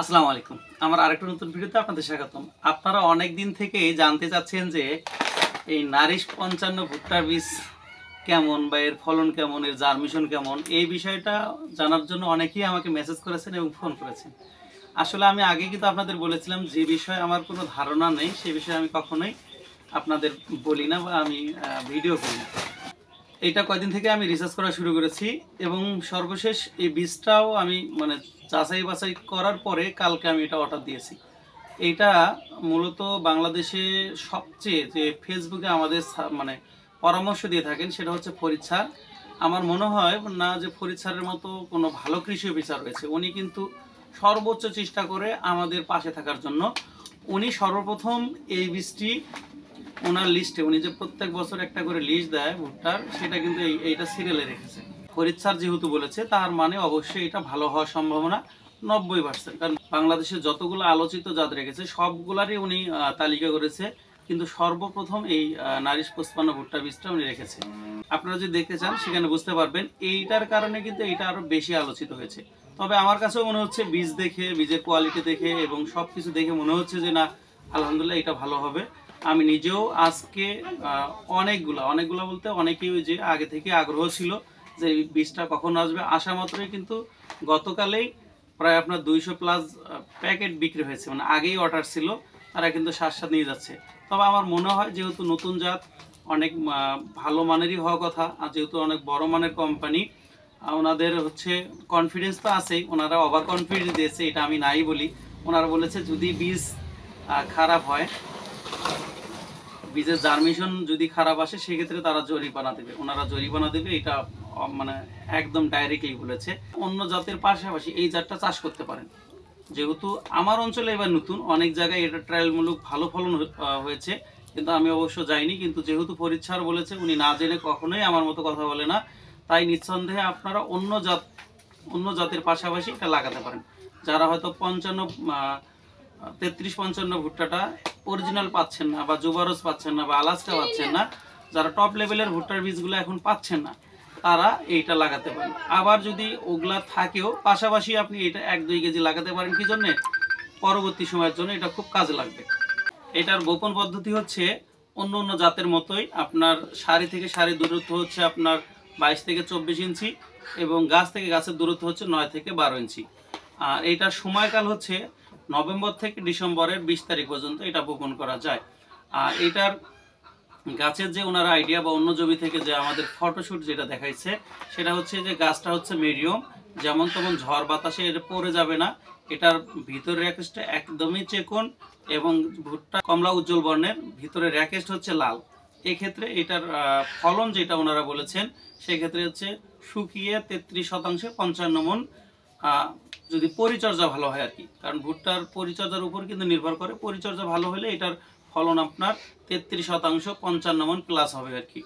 আসসালামু আলাইকুম। আমার আরেকটা নতুন ভিডিওতে আপনাদের স্বাগতম। আপনারা অনেক দিন থেকেই জানতে চাচ্ছেন যে এই নারিশ ৫৫ ভুট্টার বীজ কেমন বা এর ফলন কেমন, এর জার্মিশন কেমন, এই বিষয়টা জানার জন্য অনেকেই আমাকে মেসেজ করেছেন এবং ফোন করেছেন। আসলে আমি আগে কিন্তু আপনাদের বলেছিলাম যে বিষয়ে আমার কোনো ধারণা নেই সে বিষয়ে আমি কখনোই আপনাদের বলি না বা আমি ভিডিও করি না। এইটা কয়দিন থেকে আমি রিসার্চ করা শুরু করেছি এবং সর্বশেষ এই বীজটাও আমি যাচাই বাছাই করার পরে কালকে আমি এটা অর্ডার দিয়েছি। এইটা মূলত বাংলাদেশে সবচেয়ে যে ফেসবুকে আমাদের পরামর্শ দিয়ে থাকেন সেটা হচ্ছে ফরিদ স্যার। আমার মনে হয় না যে ফরিদ স্যারের মতো কোনো ভালো কৃষি অফিসার রয়েছে। উনি কিন্তু সর্বোচ্চ চেষ্টা করে আমাদের পাশে থাকার জন্য। উনি সর্বপ্রথম এই বীজটি ওনার লিস্টে, উনি যে প্রত্যেক বছর একটা করে লিস্ট দেয় ভুট্টার, সেটা কিন্তু এইটা সিরিয়ালে রেখেছে। ফরিদ স্যার যেহেতু বলেছে তার মানে অবশ্যই এটা ভালো হওয়ার সম্ভাবনা ৯০%। কারণ বাংলাদেশে যতগুলো আলোচিত জাত রেখেছে সবগুলারই উনি তালিকা করেছে, কিন্তু সর্বপ্রথম এই নারিশ ৫৫ ভুট্টার বীজটা উনি রেখেছে। আপনারা যদি দেখতে চান সেখানে বুঝতে পারবেন এইটার কারণে কিন্তু এটা আরো বেশি আলোচিত হয়েছে। তবে আমার কাছেও মনে হচ্ছে বীজ দেখে, বীজের কোয়ালিটি দেখে এবং সবকিছু দেখে মনে হচ্ছে যে না, আলহামদুলিল্লাহ এটা ভালো হবে। আমি নিজেও আজকে অনেকগুলা বলতে অনেকেই যে আগে থেকে আগ্রহ ছিল যে এই বীজটা কখন আসবে, আসা মাত্রই কিন্তু গতকালেই প্রায় আপনার ২০০+ প্যাকেট বিক্রি হয়েছে। মানে আগেই অর্ডার ছিল, তারা কিন্তু সাথে নিয়ে যাচ্ছে। তবে আমার মনে হয় যেহেতু নতুন জাত, অনেক ভালো মানেরই হওয়া কথা, আর যেহেতু অনেক বড় মানের কোম্পানি, ওনাদের হচ্ছে কনফিডেন্স তো আছেই। ওনারা ওভার কনফিডেন্স দিয়েছে, এটা আমি নাই বলি। ওনারা বলেছে যদি বীজ খারাপ হয়, বীজের জার্মিশন যদি খারাপ আসে সেক্ষেত্রে তারা জরিমানা দেবে, ওনারা জরিমানা দেবে। এটা মানে একদম ডাইরেক্টলি বলেছে। অন্য জাতের পাশাপাশি এই জাতটা চাষ করতে পারেন। যেহেতু আমার অঞ্চলে এবার নতুন, অনেক জায়গায় এটা ট্রায়ালমূলক ভালো ফলন হয়েছে, কিন্তু আমি অবশ্য যাইনি। কিন্তু যেহেতু ফরিদ স্যার বলেছে, উনি না জেনে কখনোই আমার মতো কথা বলে না, তাই নিঃসন্দেহে আপনারা অন্য জাতের পাশাপাশি এটা লাগাতে পারেন। যারা হয়তো 33-55 ভুট্টাটা অরিজিনাল পাচ্ছেন না, বা জুবারস পাচ্ছেন না, বা আলাস্কা পাচ্ছেন না, যারা টপ লেভেলের ভুট্টার বীজগুলো এখন পাচ্ছেন না, তারা এইটা লাগাতে পারেন। আবার যদি ওগুলা থাকেও, পাশাপাশি আপনি এটা ১-২ কেজি লাগাতে পারেন। কি জন্যে? পরবর্তী সময়ের জন্য এটা খুব কাজে লাগবে। এটার গোপন পদ্ধতি হচ্ছে অন্য জাতের মতোই, আপনার সারি থেকে সারি দূরত্ব হচ্ছে আপনার ২২ থেকে ২৪ ইঞ্চি এবং গাছ থেকে গাছের দূরত্ব হচ্ছে ৯ থেকে ১২ ইঞ্চি। আর এইটার সময়কাল হচ্ছে নভেম্বর থেকে ডিসেম্বরের ২০ তারিখ পর্যন্ত এটা বপন করা যায়। আর এইটার গাছের যে ওনার আইডিয়া বা অন্য জমি থেকে যে আমাদের ফটোশুট যেটা দেখাইছে, সেটা হচ্ছে যে গাছটা হচ্ছে মিডিয়াম, যেমন তেমন ঝড় বাতাসে এটা পড়ে যাবে না। এটার ভিতরের র্যাকেস্টটা একদমই চেকন এবং ভুট্টা কমলা উজ্জ্বল বর্ণের, ভিতরের র্যাকেস্ট হচ্ছে লাল। এক্ষেত্রে এটার ফলন যেটা ওনারা বলেছেন, সেক্ষেত্রে হচ্ছে শুকিয়ে 33% ৫৫ মণ, যদি পরিচর্যা ভালো হয় আর কি। কারণ ভুট্টার পরিচর্যার উপর কিন্তু নির্ভর করে। পরিচর্যা ভালো হলে এটার ফলন আপনার 33% ৫৫ মণ প্লাস হবে আর কি।